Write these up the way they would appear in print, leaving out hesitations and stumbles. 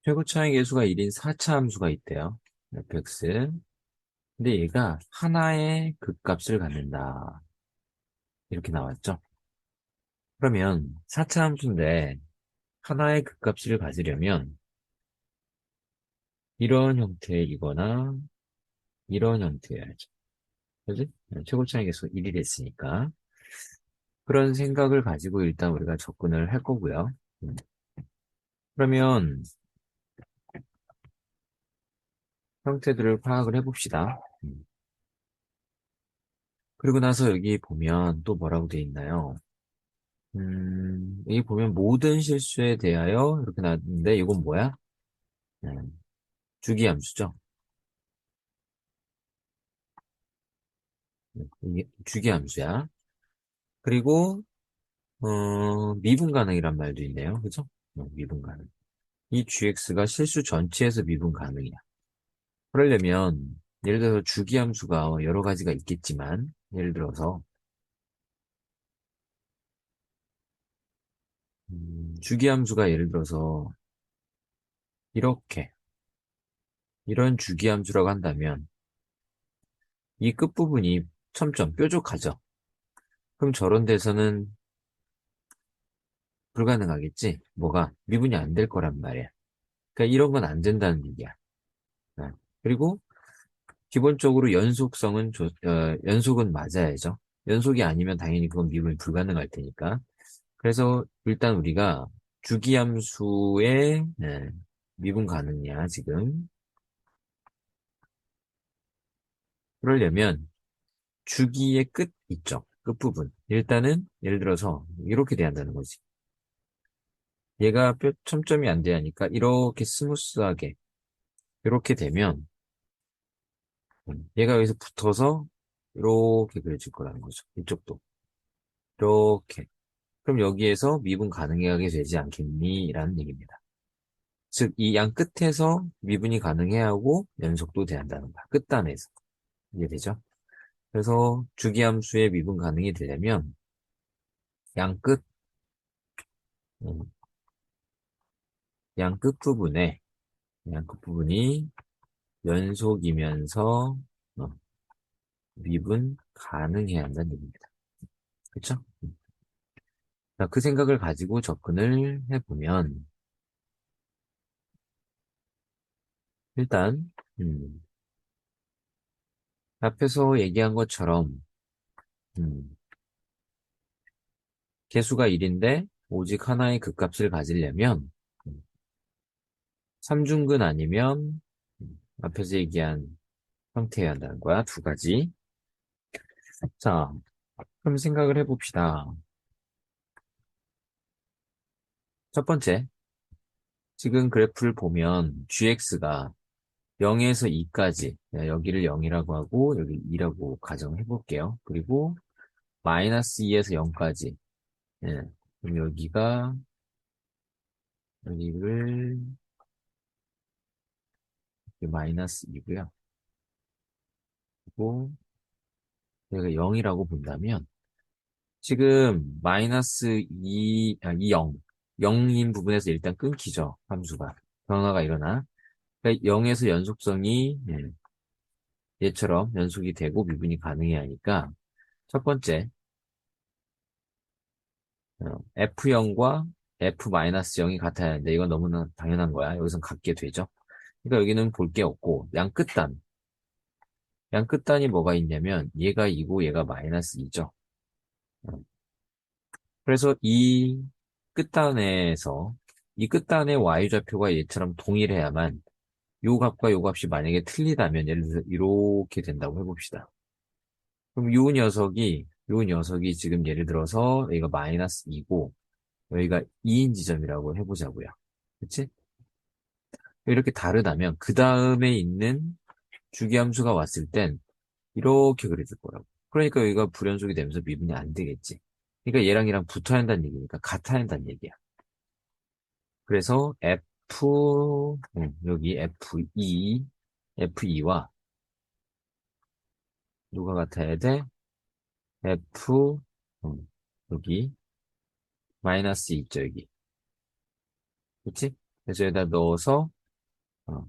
최고차의 계수가 1인 4차 함수가 있대요. fx. 근데 얘가 하나의 극값을 갖는다. 이렇게 나왔죠. 그러면 4차 함수인데 하나의 극값을 가지려면 이런 형태이거나 이런 형태여야죠. 그지? 최고차의 계수가 1이 됐으니까. 그런 생각을 가지고 일단 우리가 접근을 할 거고요. 그러면 형태들을 파악을 해봅시다. 그리고 나서 여기 보면 또 뭐라고 돼 있나요? 여기 보면 모든 실수에 대하여 이렇게 나왔는데 이건 뭐야? 주기함수죠. 이게 주기함수야. 그리고 미분 가능이란 말도 있네요. 그죠? 미분 가능. 이 gx가 실수 전체에서 미분 가능이야. 그러려면 예를 들어서 주기함수가 여러 가지가 있겠지만 예를 들어서 주기함수가 예를 들어서 이렇게 이런 주기함수라고 한다면 이 끝부분이 첨점 뾰족하죠. 그럼 저런 데서는 불가능하겠지. 뭐가 미분이 안 될 거란 말이야. 그러니까 이런 건 안 된다는 얘기야. 어. 그리고 기본적으로 연속은 맞아야죠. 연속이 아니면 당연히 그건 미분이 불가능할 테니까. 그래서 일단 우리가 주기함수의 미분 가능이야 지금. 그러려면 주기의 끝 있죠. 끝부분. 일단은 예를 들어서 이렇게 돼야 한다는 거지. 얘가 첨점이 안 돼야 하니까 이렇게 스무스하게 이렇게 되면 얘가 여기서 붙어서 이렇게 그려질 거라는 거죠. 이쪽도 이렇게. 그럼 여기에서 미분 가능하게 되지 않겠니? 라는 얘기입니다. 즉, 이 양 끝에서 미분이 가능해야 하고 연속도 돼야 한다는 거야. 끝단에서. 이해되죠? 그래서 주기함수의 미분 가능이 되려면 양 끝, 음, 양 끝부분에, 양 끝부분이 연속이면서 어, 미분 가능해야 한다는 얘기입니다. 그쵸? 자, 그 생각을 가지고 접근을 해보면 일단 앞에서 얘기한 것처럼 음, 개수가 1인데 오직 하나의 극값을 가지려면 3중근 아니면 앞에서 얘기한 형태여야 한다는 거야. 두 가지. 자, 그럼 생각을 해봅시다. 첫 번째, 지금 그래프를 보면 gx가 0에서 2까지 여기를 0이라고 하고 여기 2라고 가정해 볼게요. 그리고 마이너스 2에서 0까지 예, 그럼 여기를 마이너스 2고요. 그리고 여기가 0이라고 본다면 지금 마이너스 0인 부분에서 일단 끊기죠. 함수가. 변화가 일어나. 그러니까 0에서 연속성이 얘처럼 연속이 되고 미분이 가능해야 하니까 첫 번째 F0과 F-0이 같아야 하는데 이건 너무나 당연한 거야. 여기선 같게 되죠. 그러니까 여기는 볼 게 없고 양 끝단이 뭐가 있냐면 얘가 2고 얘가 마이너스 2죠. 그래서 끝단에서 이 끝단의 y좌표가 얘처럼 동일해야만 요 값과 요 값이 만약에 틀리다면 예를 들어서 이렇게 된다고 해봅시다. 그럼 요 녀석이 지금 예를 들어서 여기가 마이너스 2고 여기가 2인 지점이라고 해보자고요. 그치? 이렇게 다르다면 그 다음에 있는 주기함수가 왔을 땐 이렇게 그려줄 거라고. 그러니까 여기가 불연속이 되면서 미분이 안 되겠지. 그러니까 얘랑 붙어야 한다는 얘기니까 같아야 한다는 얘기야. 그래서 여기 F2와 누가 같아야 돼? F, 여기, 마이너스 2죠, 여기. 그치? 그래서 여기다 넣어서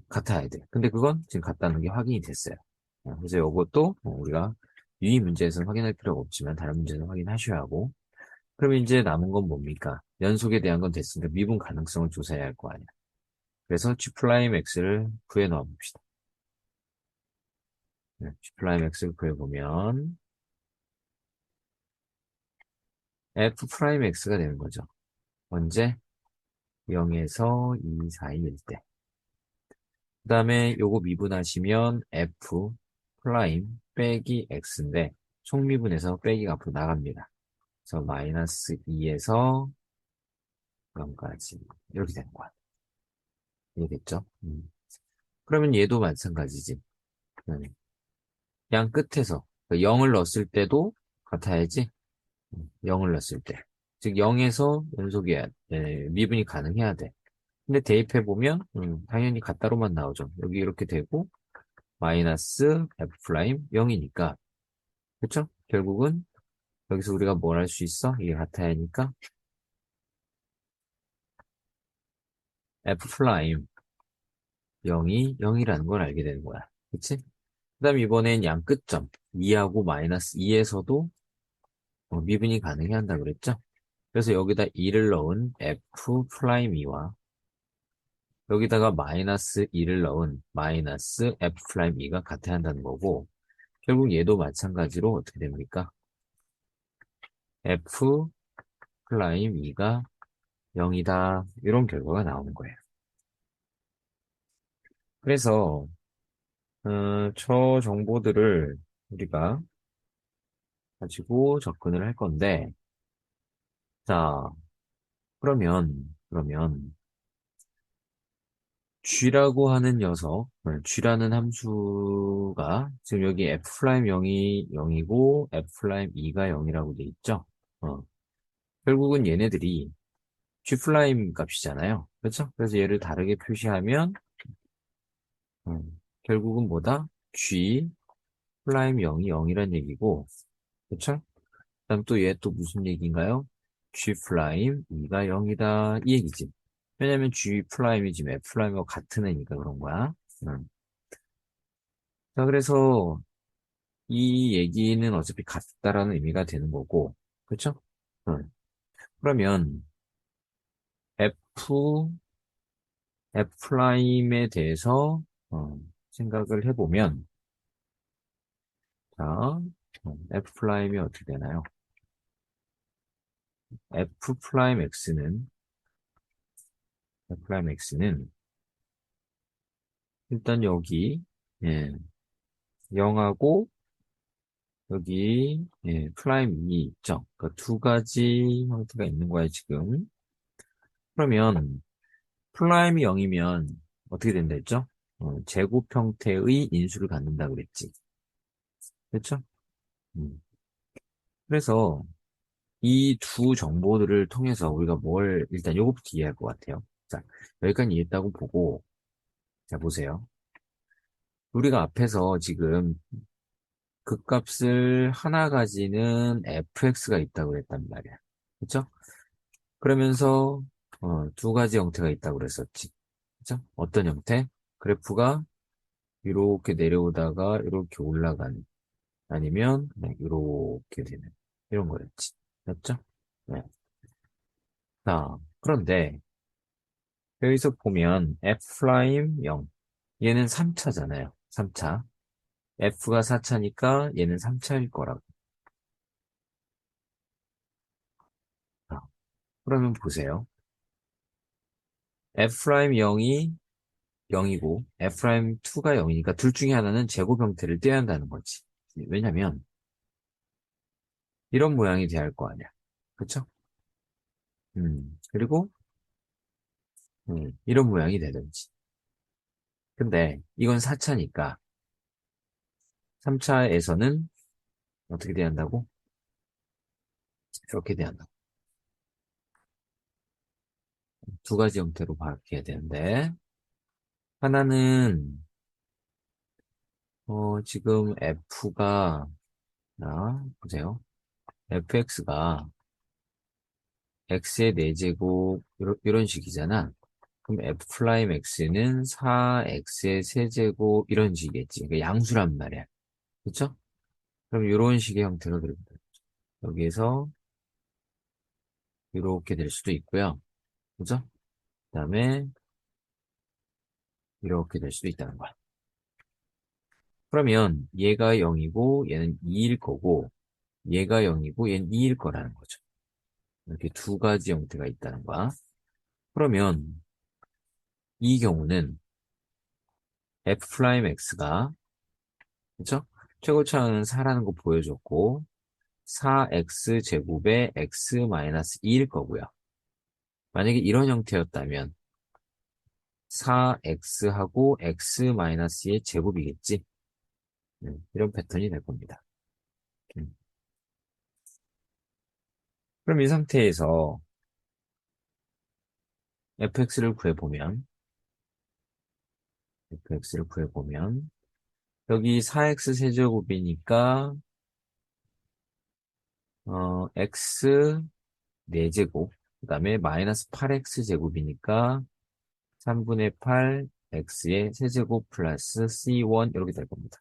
같아야 돼. 근데 그건 지금 같다는 게 확인이 됐어요. 그래서 이것도 우리가 유의 문제에서는 확인할 필요가 없지만 다른 문제는 확인하셔야 하고, 그러면 이제 남은 건 뭡니까? 연속에 대한 건 됐으니까 미분 가능성을 조사해야 할 거 아니야. 그래서 G 프라임 X를 구해 넣어 봅시다. G 프라임 X를 구해 보면 F 프라임 X가 되는 거죠. 언제? 0에서 2 사이일 때. 그 다음에 요거 미분하시면 F 프라임 빼기 X인데 총미분해서 빼기가 앞으로 나갑니다. 그래서 마이너스 2에서 0까지 이렇게 되는 거야. 이해됐죠? 그러면 얘도 마찬가지지. 양 끝에서 0을 넣었을 때도 같아야지. 0을 넣었을 때. 즉 0에서 연속이 미분이 가능해야 돼. 근데 대입해보면 당연히 같다로만 나오죠. 여기 이렇게 되고 마이너스 f 프라임 0이니까 그쵸? 결국은 여기서 우리가 뭘 할 수 있어? 이게 같아야 하니까 f 프라임 0이 0이라는 걸 알게 되는 거야. 그치? 그 다음 이번엔 양 끝점 2하고 마이너스 2에서도 미분이 가능해야 한다 그랬죠? 그래서 여기다 2를 넣은 f 프라임 2와 여기다가 마이너스 2를 넣은 마이너스 f 프라임 2가 같아야 한다는 거고 결국 얘도 마찬가지로 어떻게 됩니까? f 프라임 2가 0이다. 이런 결과가 나오는 거예요. 그래서 저 정보들을 우리가 가지고 접근을 할 건데 자 그러면 G라고 하는 녀석, G라는 함수가 지금 여기 F'0이 0이고 F'2가 0이라고 돼 있죠? 어, 결국은 얘네들이 G' 값이잖아요. 그렇죠? 그래서 얘를 다르게 표시하면 결국은 뭐다? G' 0이 0이란 얘기고 그렇죠? 그다음 또 얘 또 무슨 얘기인가요? G'2가 0이다 이 얘기지. 왜냐면 G'이 지금 F'과 같은 애니까 그런 거야. 음. 자, 그래서 이 얘기는 어차피 같다라는 의미가 되는 거고, 그렇죠? 그러면 F, F'에 대해서 생각을 해보면, 자, F'이 어떻게 되나요? F'X는, F'X는 일단 여기, 예, 0하고 여기, 예, 프라임 2 있죠? 그러니까 두 가지 형태가 있는 거야, 지금. 그러면 플라임이 0이면 어떻게 된다 했죠? 제곱 형태의 인수를 갖는다 그랬지. 그렇죠? 음. 그래서 이 두 정보들을 통해서 우리가 뭘 일단 요거부터 이해할 것 같아요. 자, 여기까지 이해했다고 보고 자 보세요. 우리가 앞에서 지금 극값을 하나 가지는 fx가 있다고 그랬단 말이야. 그렇죠? 그러면서 두 가지 형태가 있다고 그랬었지. 그렇죠? 어떤 형태? 그래프가 이렇게 내려오다가 이렇게 올라가는 아니면 그냥 이렇게 되는 이런 거였지. 맞죠? 네. 자, 그런데 여기서 보면 F' 0 얘는 3차잖아요. 3차. F가 4차니까 얘는 3차일 거라고. 자, 그러면 보세요. F'0이 0이고 F'2가 0이니까 둘 중에 하나는 제곱 형태를 떼야 한다는 거지. 왜냐면 이런 모양이 돼야 할 거 아니야. 그쵸? 그리고 이런 모양이 되든지. 근데 이건 4차니까 3차에서는 어떻게 돼야 한다고? 이렇게 돼야 한다고. 두 가지 형태로 바뀌어야 되는데 하나는 지금 F가 자 보세요. fx가 x의 4제곱 이런 식이잖아. 그럼 f'x는 4x의 세제곱 이런 식이겠지. 그러니까 양수란 말이야. 그쵸? 그럼 이런 식의 형태로 됩니다. 여기에서 이렇게 될 수도 있고요. 그죠? 그 다음에 이렇게 될 수도 있다는 거야. 그러면 얘가 0이고 얘는 2일 거고 얘가 0이고 얘는 2일 거라는 거죠. 이렇게 두 가지 형태가 있다는 거야. 그러면 이 경우는 f'x가 그쵸? 최고차는 4라는 거 보여줬고 4x 제곱에 x-2일 거고요. 만약에 이런 형태였다면 4x하고 x-의 제곱이겠지? 이런 패턴이 될 겁니다. 음. 그럼 이 상태에서 fx를 구해보면 여기 4x 세제곱이니까 x 4제곱 그 다음에 마이너스 8x 제곱이니까 3분의 8 x의 세제곱 플러스 c1 이렇게 될 겁니다.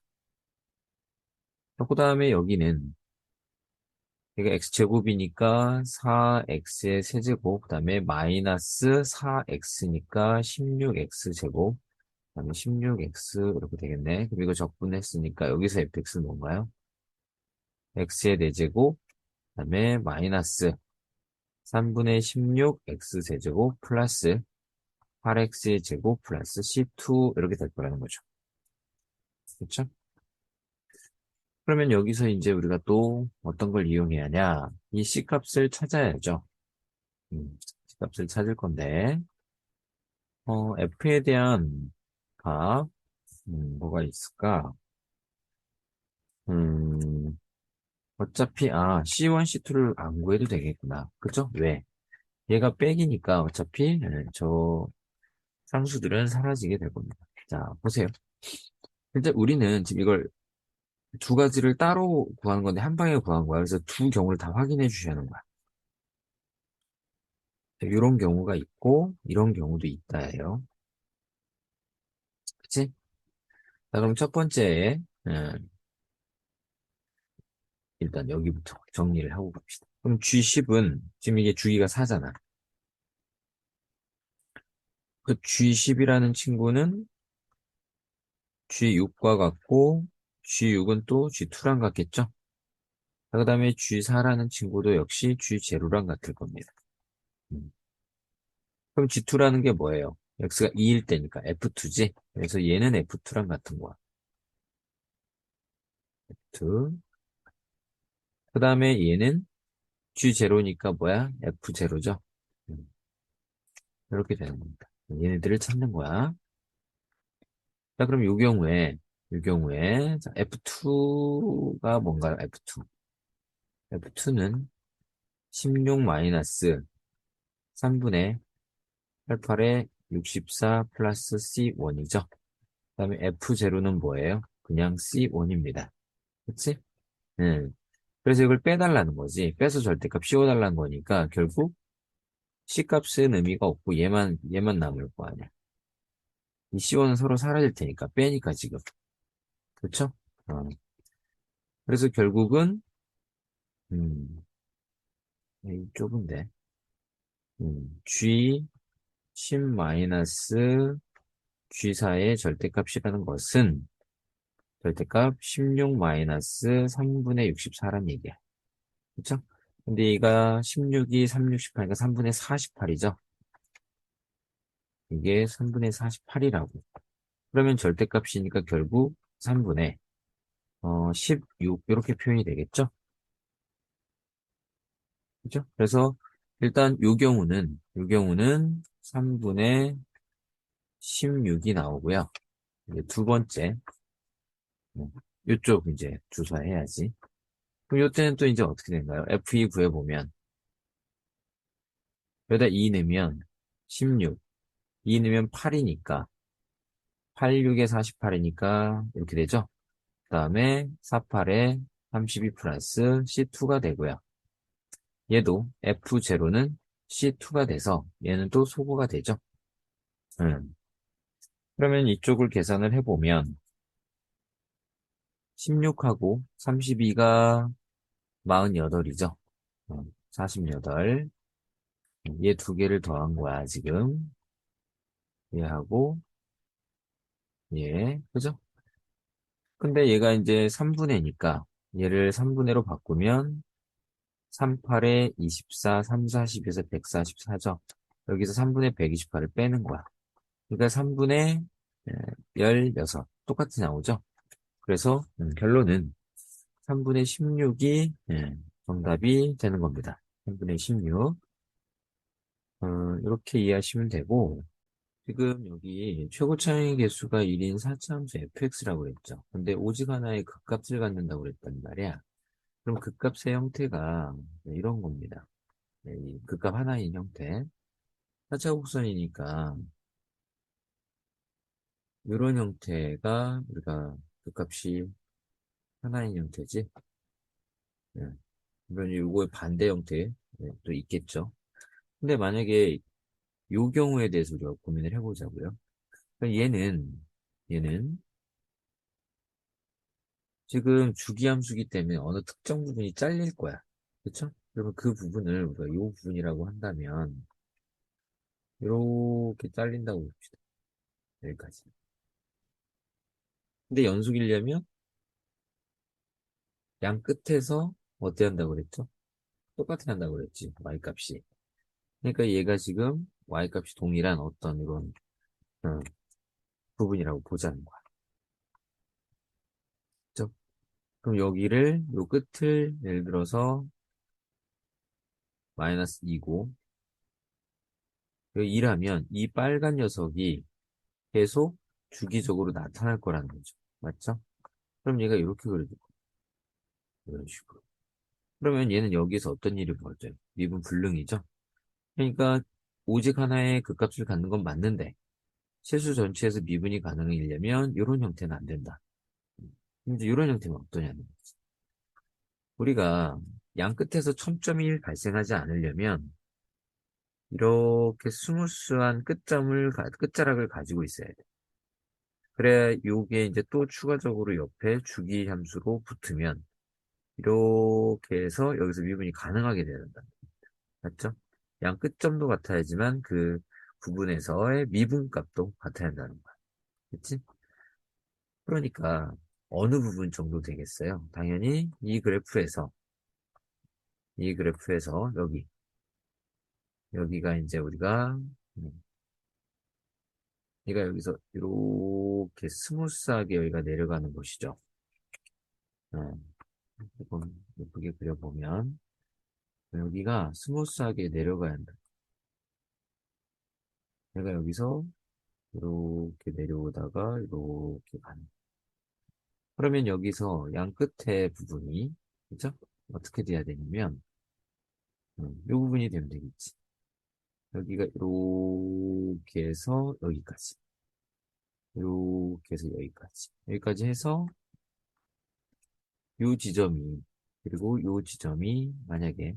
그 다음에 여기는 이게 x제곱이니까 4x의 세제곱 그 다음에 마이너스 4x니까 16x제곱 그 다음에 16x 이렇게 되겠네. 그리고 적분했으니까 여기서 fx는 뭔가요? x의 4제곱 그 다음에 마이너스 3분의 16 x 세제곱 플러스 8x의 제곱 플러스 c2 이렇게 될 거라는 거죠. 그렇죠? 그러면 여기서 이제 우리가 또 어떤 걸 이용해야 하냐? 이 C값을 찾아야죠. C값을 찾을 건데, F에 대한 값, 뭐가 있을까? 음, 어차피, C1, C2를 안 구해도 되겠구나. 그죠? 왜? 얘가 백이니까 어차피, 저 상수들은 사라지게 될 겁니다. 자, 보세요. 일단 우리는 지금 이걸 두 가지를 따로 구하는 건데 한 방에 구한 거야. 그래서 두 경우를 다 확인해 주셔야 하는 거야. 이런 경우가 있고 이런 경우도 있다예요. 그치? 자, 그럼 첫 번째 일단 여기부터 정리를 하고 갑시다. 그럼 G10은 지금 이게 주기가 4잖아. 그 G10이라는 친구는 G6과 같고 G6은 또 G2랑 같겠죠? 그 다음에 G4라는 친구도 역시 G0랑 같을 겁니다. 음. 그럼 G2라는 게 뭐예요? x가 2일 때니까 F2지? 그래서 얘는 F2랑 같은 거야. F2. 그 다음에 얘는 G0니까 뭐야? F0죠? 이렇게 되는 겁니다. 얘네들을 찾는 거야. 자, 그럼 요 경우에, 자, F2가 뭔가요? F2. F2는 16 마이너스 3분의 88에 64 플러스 C1이죠. 그 다음에 F0는 뭐예요? 그냥 C1입니다. 그치? 응. 그래서 이걸 빼달라는 거지. 빼서 절대값 씌워달라는 거니까 결국 C값은 의미가 없고 얘만 남을 거 아니야. 이 C1은 서로 사라질 테니까 빼니까 지금. 그쵸? 어. 그래서 결국은 이 좁은데 G 10 마이너스 G4의 절대값이라는 것은 절대값 16 마이너스 3분의 64란 얘기야. 그쵸? 근데 얘가 16이 3, 6, 18, 그러니까 3분의 48이죠? 이게 3분의 48이라고. 그러면 절대값이니까 결국 3분의 16 이렇게 표현이 되겠죠? 그죠? 그래서 일단 요 경우는 3분의 16이 나오고요. 이제 두 번째 요쪽 이제 주사해야지. 그럼 요때는 또 이제 어떻게 된가요? F2 구해보면 여기다 2 넣으면 16, 2 넣으면 8이니까 8, 6에 48이니까 이렇게 되죠? 그 다음에 48에 32 플러스 C2가 되고요. 얘도 F0는 C2가 돼서 얘는 또 소거가 되죠. 음. 그러면 이쪽을 계산을 해보면 16하고 32가 48이죠. 48. 얘 두 개를 더한 거야, 지금. 얘하고 얘. 그죠? 근데 얘가 이제 3분의니까 얘를 3분의로 바꾸면 38에 24, 3, 40에서 144죠. 여기서 3분의 128을 빼는 거야. 그러니까 3분의 16. 똑같이 나오죠? 그래서 결론은 3분의 16이 정답이 되는 겁니다. 3분의 16. 이렇게 이해하시면 되고, 지금 여기 최고 차이 개수가 1인 4차함수 fx라고 그랬죠. 근데 오직 하나의 극값을 갖는다고 그랬단 말이야. 그럼 극값의 형태가 이런 겁니다. 이 극값 하나인 형태. 4차 곡선이니까 이런 형태가 우리가 극값이 하나인 형태지. 예. 물론 이거의 반대 형태 또 있겠죠. 근데 만약에 이 경우에 대해서 우리가 고민을 해보자고요. 그럼 얘는 지금 주기함수기 때문에 어느 특정 부분이 잘릴 거야. 그쵸? 그러면 그 부분을 우리가 이 부분이라고 한다면 이렇게 잘린다고 봅시다. 여기까지. 근데 연속이려면 양 끝에서 어떻게 한다고 그랬죠? 똑같이 한다고 그랬지. y값이. 그러니까 얘가 지금 y값이 동일한 어떤 이런 어, 부분이라고 보자는 거야. 그죠? 그럼 여기를 요 끝을 예를 들어서 마이너스 2고 여기 2라면 이 빨간 녀석이 계속 주기적으로 나타날 거라는 거죠. 맞죠? 그럼 얘가 이렇게 그려질 거야. 이런 식으로. 그러면 얘는 여기서 어떤 일이 벌어져요? 미분 불능이죠? 그러니까 오직 하나의 극값을 갖는 건 맞는데 실수 전체에서 미분이 가능하려면 이런 형태는 안 된다. 이제 이런 형태는 어떠냐는 거지. 우리가 양 끝에서 첨점이 발생하지 않으려면 이렇게 스무스한 끝자락을 가지고 있어야 돼. 그래야 요게 이제 또 추가적으로 옆에 주기 함수로 붙으면 이렇게 해서 여기서 미분이 가능하게 된다. 맞죠? 양 끝점도 같아야지만 그 부분에서의 미분값도 같아야 한다는 거야. 그치? 그러니까 어느 부분 정도 되겠어요? 당연히 이 그래프에서 여기가 이제 우리가 얘가 여기서 이렇게 스무스하게 여기가 내려가는 것이죠. 조금 예쁘게 그려보면 여기가 스무스하게 내려가야 한다. 얘가 여기서 이렇게 내려오다가 이렇게 가는. 그러면 여기서 양 끝에 부분이 그죠? 어떻게 돼야 되냐면 이 부분이 되면 되겠지. 여기가 이렇게 해서 여기까지. 이렇게 해서 여기까지. 여기까지 해서 요 지점이 그리고 요 지점이 만약에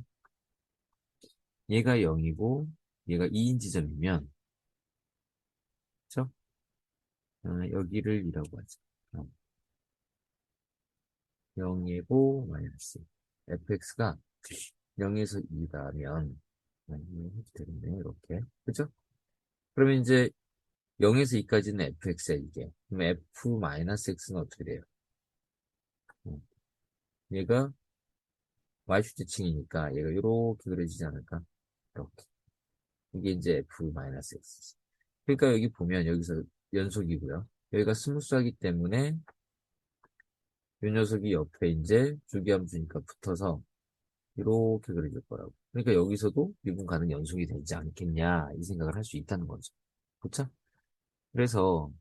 얘가 0이고 얘가 2인 지점이면 그쵸? 여기를 2라고 하죠. 0이고 마이너스 fx가 0에서 2라면 이렇게 되겠네 이렇게 그죠? 그러면 이제 0에서 2까지는 fx야 이게. 그럼 f-x는 어떻게 돼요? 음, 얘가 y축지층이니까 얘가 이렇게 그려지지 않을까? 이렇게. 이게 이제 f-x. 그러니까 여기 보면 여기서 연속이고요. 여기가 스무스하기 때문에 이 녀석이 옆에 이제 주기함수니까 붙어서 이렇게 그려질 거라고. 그러니까 여기서도 미분 가능 연속이 되지 않겠냐 이 생각을 할 수 있다는 거죠. 그렇죠? 그래서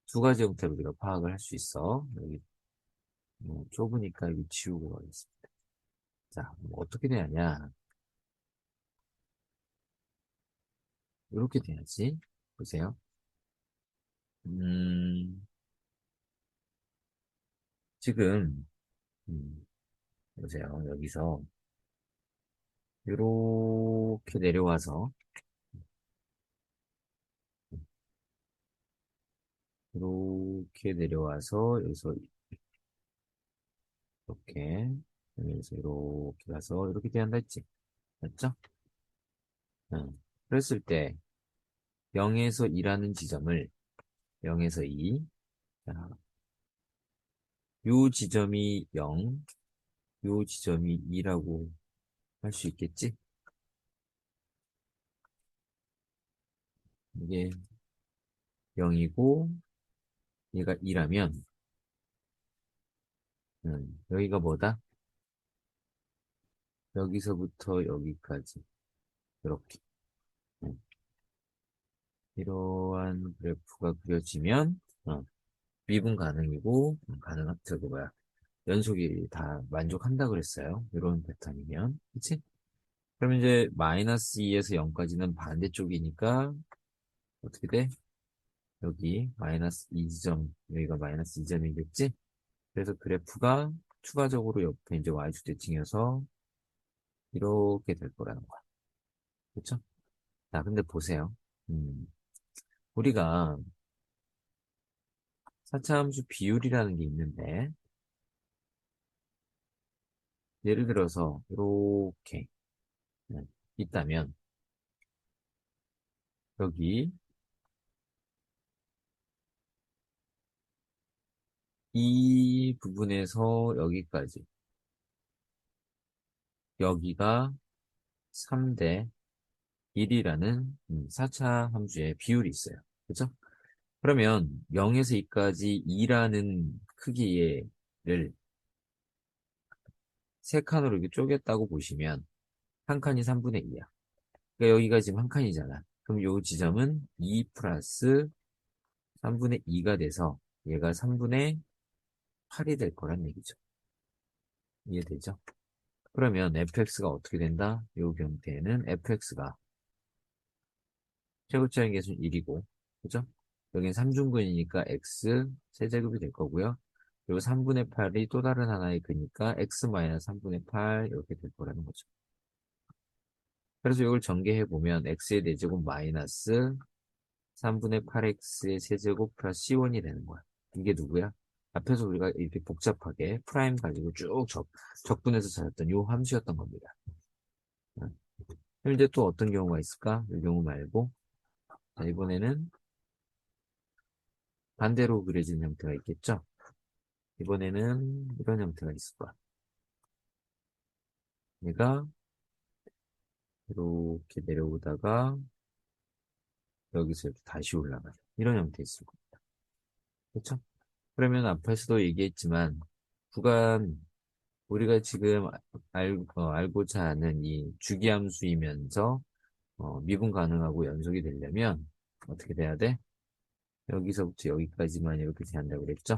두 가지 형태로 우리가 파악을 할 수 있어. 여기 좁으니까 여기 지우고 가겠습니다. 자, 어떻게 되냐냐. 이렇게 돼야지. 보세요. 음, 지금 보세요. 여기서 이렇게 내려와서 이렇게 내려와서 여기서 이렇게 여기서 이렇게 가서 이렇게 돼야 한다 했지. 맞죠? 응. 그랬을 때 0에서 2라는 지점을 0에서 2, 자, 요 지점이 0, 요 지점이 2라고 할 수 있겠지? 이게 0이고 얘가 2라면 여기가 뭐다? 여기서부터 여기까지 이렇게 음, 이러한 그래프가 그려지면 미분 가능이고 저거 뭐야 연속이 다 만족한다 그랬어요. 이런 패턴이면 그치? 그러면 이제 마이너스 2에서 0까지는 반대쪽이니까 어떻게 돼? 여기 마이너스 2점 여기가 마이너스 2점이겠지? 그래서 그래프가 추가적으로 옆에 이제 y축 대칭해서 이렇게 될 거라는 거야. 그쵸? 자, 근데 보세요. 음, 우리가 4차 함수 비율이라는 게 있는데, 예를 들어서, 이렇게, 있다면, 여기, 이 부분에서 여기까지, 여기가 3대 1이라는 4차 함수의 비율이 있어요. 그죠? 그러면 0에서 2까지 2라는 크기를 세 칸으로 이렇게 쪼갰다고 보시면, 한 칸이 3분의 2야. 그러니까 여기가 지금 한 칸이잖아. 그럼 요 지점은 2 플러스 3분의 2가 돼서 얘가 3분의 8이 될 거란 얘기죠. 이해되죠? 그러면 fx가 어떻게 된다? 요 경우에는 fx가 최고차항 계수는 1이고, 그죠? 여긴 3중근이니까 x 세제곱이 될 거고요. 그리고 3분의 8이 또 다른 하나의 그니까 x 마이너스 3분의 8 이렇게 될 거라는 거죠. 그래서 이걸 전개해 보면 x의 4제곱 마이너스 3분의 8x의 세제곱 플러스 c1이 되는 거야. 이게 누구야? 앞에서 우리가 이렇게 복잡하게 프라임 가지고 쭉 적분해서 찾았던 요 함수였던 겁니다. 응. 그럼 이제 또 어떤 경우가 있을까? 이 경우 말고. 자, 이번에는 반대로 그려진 형태가 있겠죠? 이번에는 이런 형태가 있을 거야. 얘가 이렇게 내려오다가 여기서 이렇게 다시 올라가요. 이런 형태 있을 겁니다. 그렇죠? 그러면 앞에서도 얘기했지만 구간 우리가 지금 알고자 하는 이 주기함수이면서 미분 가능하고 연속이 되려면 어떻게 돼야 돼? 여기서부터 여기까지만 이렇게 돼야 한다고 그랬죠?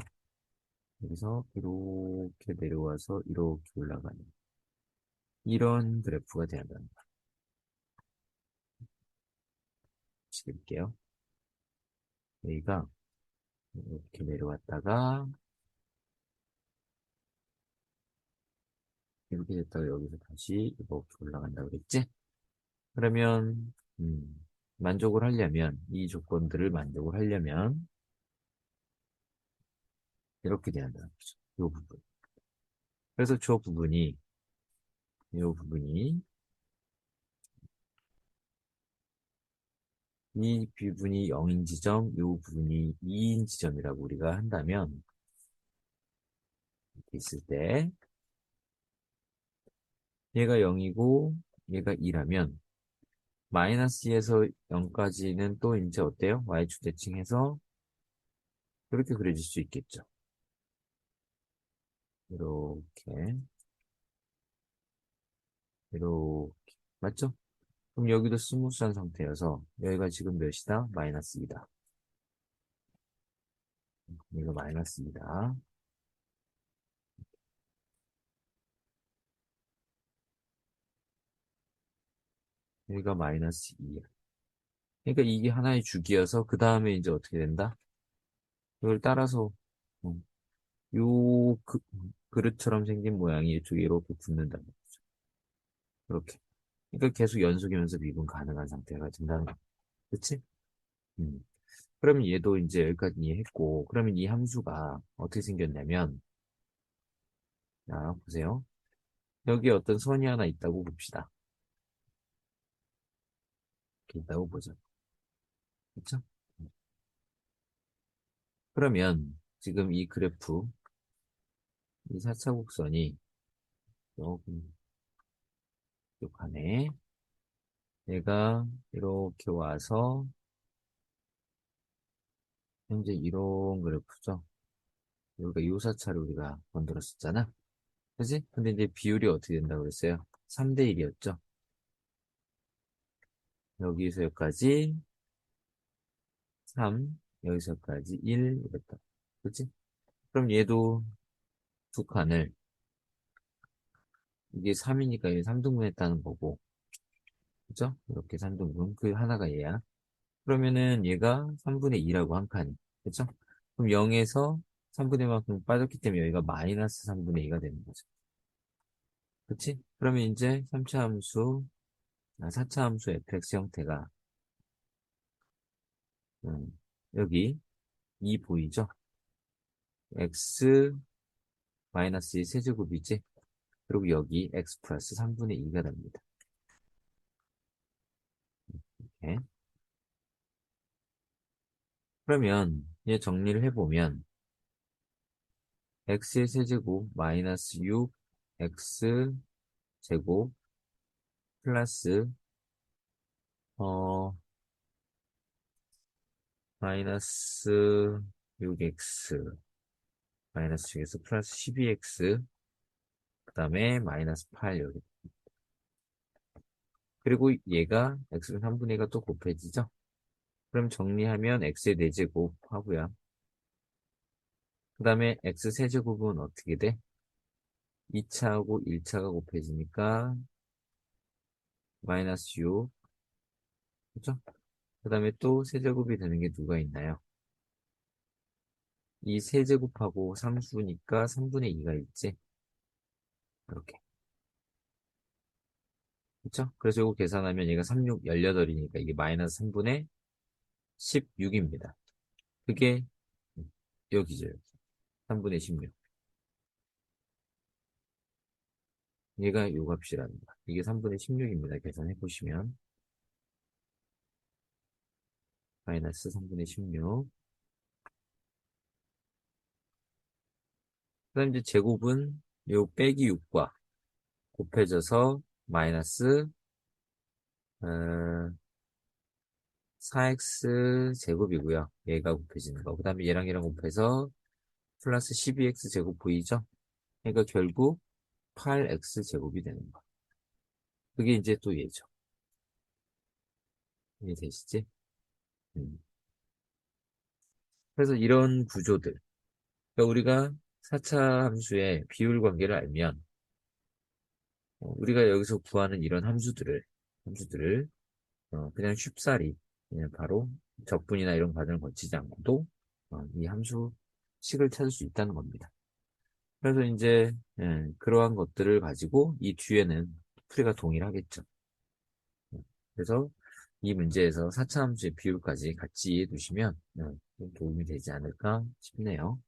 여기서 이렇게 내려와서 이렇게 올라가는 이런 그래프가 돼야 한다는 거. 찍을게요. 여기가 이렇게 내려왔다가 이렇게 됐다가 여기서 다시 이렇게 올라간다고 그랬지? 그러면 만족을 하려면 이 조건들을 만족을 하려면 이렇게 돼야 한다는 거죠. 이 부분. 그래서 이 부분이 이 부분이 0인 지점, 이 부분이 2인 지점이라고 우리가 한다면 이렇게 있을 때 얘가 0이고 얘가 2라면 마이너스 2에서 0까지는 또 이제 어때요? y축 대칭해서 이렇게 그려질 수 있겠죠. 이렇게 이렇게 맞죠? 그럼 여기도 스무스한 상태여서 여기가 지금 몇이다? 마이너스 2다. 여기가 마이너스 2다. 여기가 마이너스 2야. 그러니까 이게 하나의 주기여서 그 다음에 이제 어떻게 된다? 이걸 따라서 음, 요 그릇처럼 생긴 모양이 이쪽에 이렇게 붙는다는 거죠. 이렇게. 그러니까 계속 연속이면서 미분 가능한 상태가 된다는 거. 그치? 음. 그러면 얘도 이제 여기까지 이해했고, 그러면 이 함수가 어떻게 생겼냐면, 자, 보세요. 여기 어떤 선이 하나 있다고 봅시다. 이렇게 있다고 보죠. 그렇죠? 그러면 지금 이 그래프, 이 4차 곡선이 여기 안에 얘가 이렇게 와서 현재 이런 그래프죠. 우리가 요 4차를 우리가 만들었었잖아. 그지? 근데 이제 비율이 어떻게 된다고 그랬어요? 3대 1이었죠. 여기서 여기까지 3, 여기서 여기까지 1 이랬다. 그치? 그럼 얘도 두 칸을 이게 3이니까 얘 3등분 했다는 거고. 그죠? 이렇게 3등분. 그 하나가 얘야. 그러면은 얘가 3분의 2라고 한 칸이. 그쵸? 그럼 0에서 3분의 만큼 빠졌기 때문에 여기가 마이너스 3분의 2가 되는 거죠. 그치? 그러면 이제 3차 함수, 4차 함수 fx 형태가, 여기 2 보이죠? x 마이너스 2 세제곱이지? 그리고 여기 x 플러스 3분의 2가 됩니다. 네. 그러면 얘 정리를 해보면 x의 세제곱 마이너스 6 x 제곱 플러스 어 마이너스 6x 마이너스 6에서 플러스 12x 그 다음에 마이너스 8 여기 그리고 얘가 x는 3분의 2가 또 곱해지죠. 그럼 정리하면 x의 4제곱 하고요. 그 다음에 x 세제곱은 어떻게 돼? 2차하고 1차가 곱해지니까 마이너스 6 그죠? 그 다음에 또 세제곱이 되는 게 누가 있나요? 이 세제곱하고 상수니까 3분의 2가 있지? 이렇게. 그쵸? 그래서 이거 계산하면 얘가 36, 18이니까 이게 마이너스 3분의 16입니다. 그게 여기죠. 여기. 3분의 16. 얘가 요 값이라는 거. 이게 3분의 16입니다. 계산해 보시면. 마이너스 3분의 16. 그 다음 이제 제곱은 요 빼기 6과 곱해져서 마이너스 4x 제곱이고요. 얘가 곱해지는 거. 그 다음에 얘랑 곱해서 플러스 12x 제곱 보이죠? 그러니까 결국 8x 제곱이 되는 거. 그게 이제 또 얘죠. 이해되시지? 음. 그래서 이런 구조들. 그러니까 우리가 4차 함수의 비율 관계를 알면 우리가 여기서 구하는 이런 함수들을 그냥 쉽사리 그냥 바로 적분이나 이런 과정을 거치지 않고도 이 함수 식을 찾을 수 있다는 겁니다. 그래서 이제 그러한 것들을 가지고 이 뒤에는 풀이가 동일하겠죠. 그래서 이 문제에서 4차 함수의 비율까지 같이 이해해 두시면 좀 도움이 되지 않을까 싶네요.